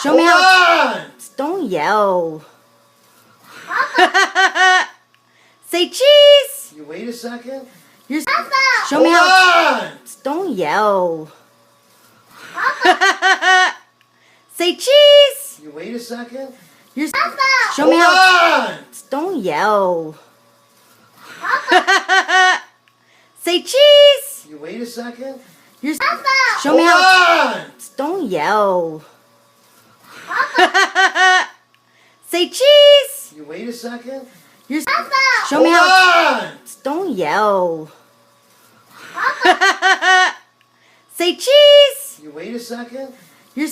Show me how. on! Don't yell. Say cheese. You wait a second. You're. Show me how. on! Don't yell. Say cheese. You wait a second. You're. Show me how. on! Don't yell. Say cheese. You wait a second. You're. Show me how. on! Don't yell. Say cheese. You wait a second. You're. Show me how. on! Don't yell. Say cheese. You wait a second. You're.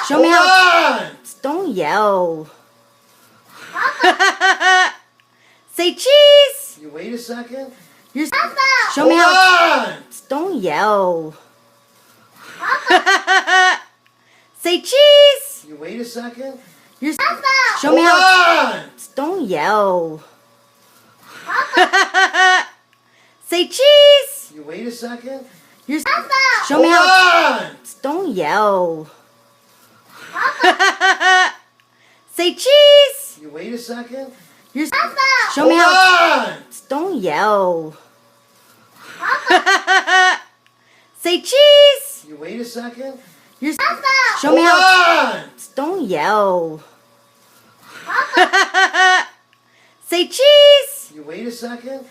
Show me how. on! Don't yell. Say cheese. You wait a second. You're. Show me how. on! Don't yell. Say cheese. You wait a second. You're. Show me how. on! Don't yell. Say cheese. You wait a second. You're. Show me how. on! Don't yell. Say cheese. You wait a second. You're. Show me how. on! Don't yell. Say cheese. You wait a second. You're. Show me how. on! Don't yell. Say cheese. You wait a second.